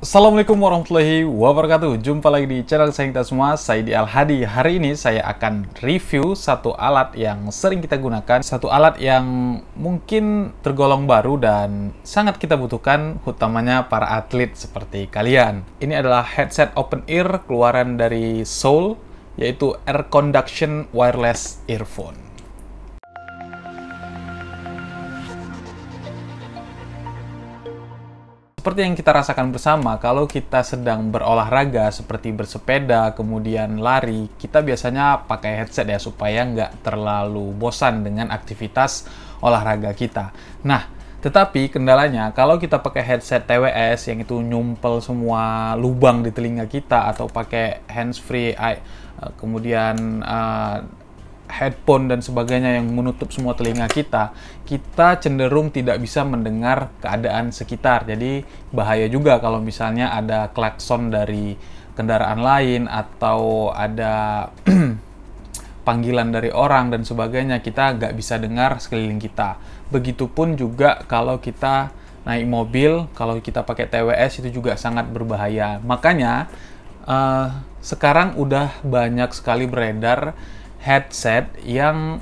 Assalamualaikum warahmatullahi wabarakatuh. Jumpa lagi di channel saya kita semua, saya Di Al-Hadi. Hari ini saya akan review satu alat yang sering kita gunakan, satu alat yang mungkin tergolong baru dan sangat kita butuhkan, utamanya para atlet seperti kalian. Ini adalah headset open ear keluaran dari Soul, yaitu Air Conduction Wireless Earphone. Seperti yang kita rasakan bersama, kalau kita sedang berolahraga seperti bersepeda, kemudian lari, kita biasanya pakai headset ya, supaya nggak terlalu bosan dengan aktivitas olahraga kita. Nah, tetapi kendalanya, kalau kita pakai headset TWS yang itu nyumpel semua lubang di telinga kita, atau pakai handsfree, kemudian headphone dan sebagainya yang menutup semua telinga kita cenderung tidak bisa mendengar keadaan sekitar. Jadi bahaya juga kalau misalnya ada klakson dari kendaraan lain atau ada panggilan dari orang dan sebagainya, kita nggak bisa dengar sekeliling kita. Begitupun juga kalau kita naik mobil, kalau kita pakai TWS itu juga sangat berbahaya. Makanya sekarang udah banyak sekali beredar headset yang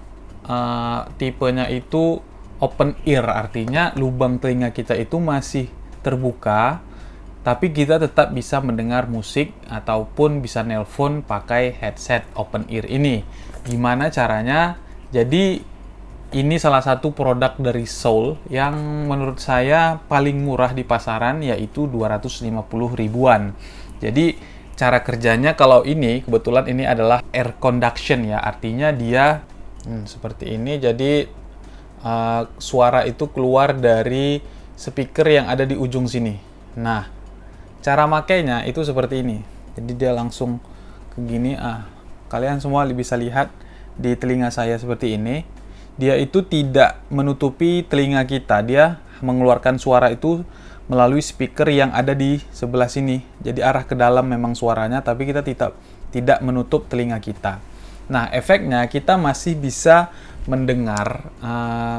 tipenya itu open ear, artinya lubang telinga kita itu masih terbuka, tapi kita tetap bisa mendengar musik ataupun bisa nelpon pakai headset open ear ini. Gimana caranya? Jadi ini salah satu produk dari Soul yang menurut saya paling murah di pasaran, yaitu 250 ribuan. Jadi cara kerjanya, kalau ini kebetulan ini adalah air conduction ya, artinya dia seperti ini. Jadi suara itu keluar dari speaker yang ada di ujung sini. Nah, cara makainya itu seperti ini. Jadi dia langsung ke gini. Kalian semua bisa lihat di telinga saya seperti ini. Dia itu tidak menutupi telinga kita, dia mengeluarkan suara itu melalui speaker yang ada di sebelah sini. Jadi arah ke dalam memang suaranya, tapi kita tidak menutup telinga kita. Nah, efeknya kita masih bisa mendengar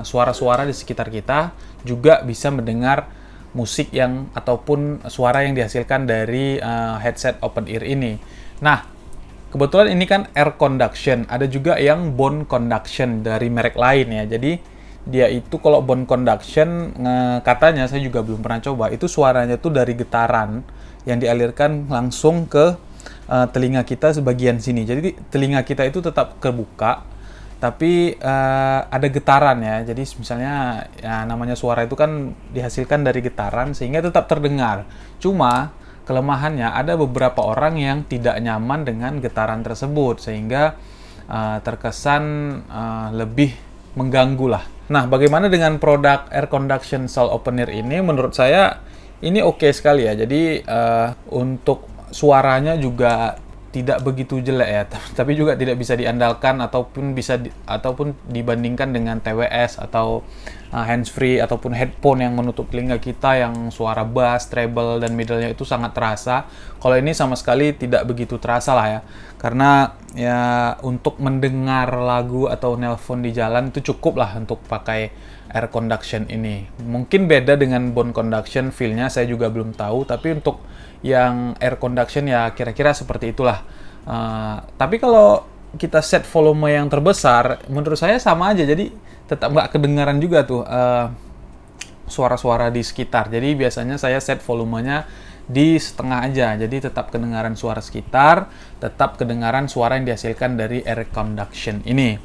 suara-suara di sekitar kita, juga bisa mendengar musik yang ataupun suara yang dihasilkan dari headset open ear ini. Nah, kebetulan ini kan air conduction, ada juga yang bone conduction dari merek lain ya. Jadi dia itu kalau bone conduction, katanya, saya juga belum pernah coba, itu suaranya tuh dari getaran yang dialirkan langsung ke telinga kita sebagian sini. Jadi telinga kita itu tetap kebuka, tapi ada getaran ya. Jadi misalnya ya, namanya suara itu kan dihasilkan dari getaran sehingga tetap terdengar. Cuma kelemahannya, ada beberapa orang yang tidak nyaman dengan getaran tersebut sehingga terkesan lebih mengganggu lah. Nah, bagaimana dengan produk Air Conduction Soul Open Ear ini? Menurut saya ini oke sekali ya. Jadi untuk suaranya juga tidak begitu jelek ya, tapi juga tidak bisa diandalkan ataupun dibandingkan dengan TWS atau handsfree ataupun headphone yang menutup telinga kita, yang suara bass, treble dan middle-nya itu sangat terasa. Kalau ini sama sekali tidak begitu terasa lah ya, karena ya untuk mendengar lagu atau nelpon di jalan itu cukup lah untuk pakai air conduction ini. Mungkin beda dengan bone conduction, feel-nya saya juga belum tahu, tapi untuk yang air conduction ya kira-kira seperti itulah. Tapi kalau kita set volume yang terbesar, menurut saya sama aja, jadi tetap nggak kedengaran juga tuh suara-suara di sekitar. Jadi biasanya saya set volumenya di setengah aja, jadi tetap kedengaran suara sekitar, tetap kedengaran suara yang dihasilkan dari air conduction ini.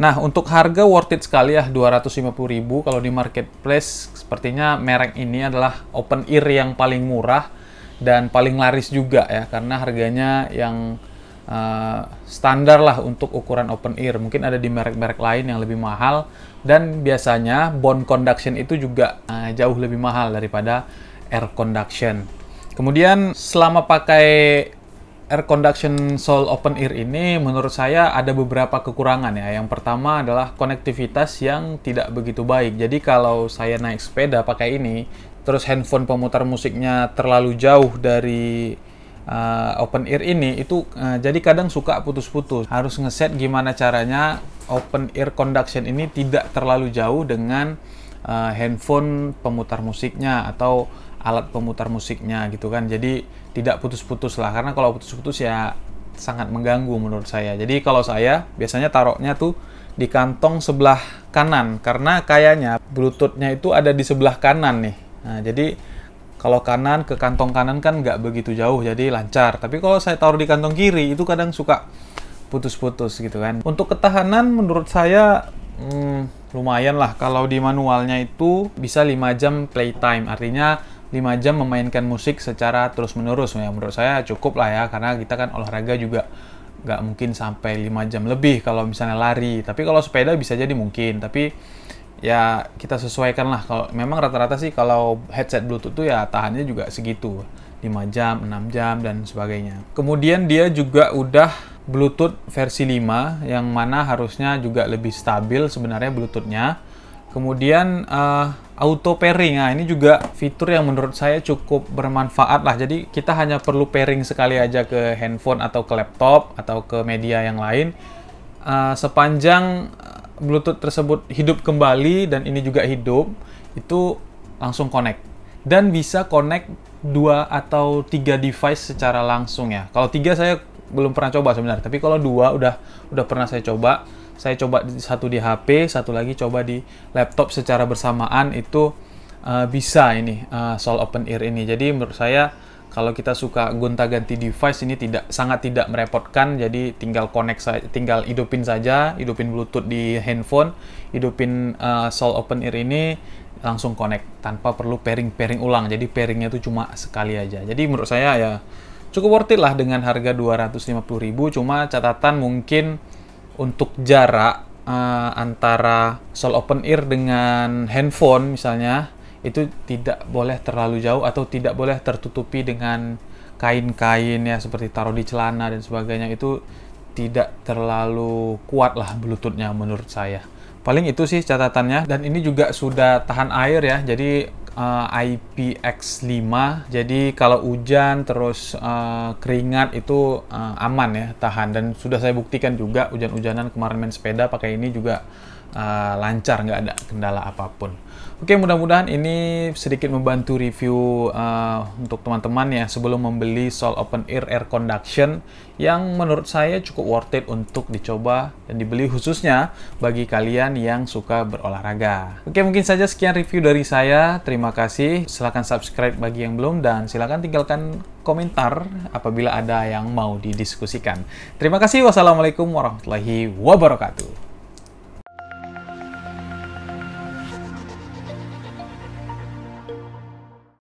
Nah, untuk harga worth it sekali ya, 250 ribu. Kalau di marketplace sepertinya merek ini adalah open ear yang paling murah dan paling laris juga ya, karena harganya yang standar lah untuk ukuran open ear. Mungkin ada di merek-merek lain yang lebih mahal, dan biasanya bone conduction itu juga jauh lebih mahal daripada air conduction. Kemudian selama pakai air conduction Soul Open Ear ini, menurut saya ada beberapa kekurangan ya. Yang pertama adalah konektivitas yang tidak begitu baik. Jadi kalau saya naik sepeda pakai ini, terus handphone pemutar musiknya terlalu jauh dari open ear ini, itu jadi kadang suka putus-putus. Harus ngeset gimana caranya open ear conduction ini tidak terlalu jauh dengan handphone pemutar musiknya, atau alat pemutar musiknya gitu kan. Jadi tidak putus-putus lah, karena kalau putus-putus ya sangat mengganggu menurut saya. Jadi kalau saya biasanya taruhnya tuh di kantong sebelah kanan, karena kayaknya Bluetooth-nya itu ada di sebelah kanan nih. Nah, jadi kalau kanan ke kantong kanan kan nggak begitu jauh, jadi lancar. Tapi kalau saya taruh di kantong kiri, itu kadang suka putus-putus gitu kan. Untuk ketahanan menurut saya lumayan lah. Kalau di manualnya itu bisa 5 jam playtime, artinya 5 jam memainkan musik secara terus-menerus. Ya, menurut saya cukup lah ya, karena kita kan olahraga juga nggak mungkin sampai 5 jam lebih kalau misalnya lari. Tapi kalau sepeda bisa jadi mungkin, tapi ya kita sesuaikan lah. Kalau memang rata-rata sih kalau headset Bluetooth tuh ya tahannya juga segitu, 5 jam, 6 jam, dan sebagainya. Kemudian dia juga udah Bluetooth versi 5, yang mana harusnya juga lebih stabil sebenarnya Bluetooth-nya. Kemudian auto pairing, nah ini juga fitur yang menurut saya cukup bermanfaat lah. Jadi kita hanya perlu pairing sekali aja ke handphone atau ke laptop atau ke media yang lain. Sepanjang Bluetooth tersebut hidup kembali dan ini juga hidup, itu langsung connect. Dan bisa connect 2 atau 3 device secara langsung ya. Kalau 3 saya belum pernah coba sebenarnya, tapi kalau 2 udah pernah saya coba. Saya coba satu di HP, satu lagi coba di laptop secara bersamaan. Itu bisa ini Soul Open Ear ini. Jadi menurut saya kalau kita suka gonta-ganti device ini sangat tidak merepotkan. Jadi tinggal connect saja, tinggal hidupin Bluetooth di handphone, hidupin Soul Open Ear ini, langsung connect tanpa perlu pairing ulang. Jadi pairingnya itu cuma sekali aja. Jadi menurut saya ya cukup worth it lah dengan harga 250.000. Cuma catatan mungkin untuk jarak antara Soul Open Ear dengan handphone misalnya, itu tidak boleh terlalu jauh atau tidak boleh tertutupi dengan kain-kain ya, seperti taruh di celana dan sebagainya. Itu tidak terlalu kuat lah Bluetooth-nya menurut saya. Paling itu sih catatannya. Dan ini juga sudah tahan air ya, jadi IPX5, jadi kalau hujan terus keringat itu aman ya, tahan. Dan sudah saya buktikan juga hujan-hujanan kemarin main sepeda pakai ini juga lancar, nggak ada kendala apapun. Oke, mudah-mudahan ini sedikit membantu review untuk teman-teman ya sebelum membeli Soul Open Ear Air Conduction, yang menurut saya cukup worth it untuk dicoba dan dibeli khususnya bagi kalian yang suka berolahraga. Oke, mungkin saja sekian review dari saya. Terima kasih. Silahkan subscribe bagi yang belum, dan silahkan tinggalkan komentar apabila ada yang mau didiskusikan. Terima kasih. Wassalamualaikum warahmatullahi wabarakatuh.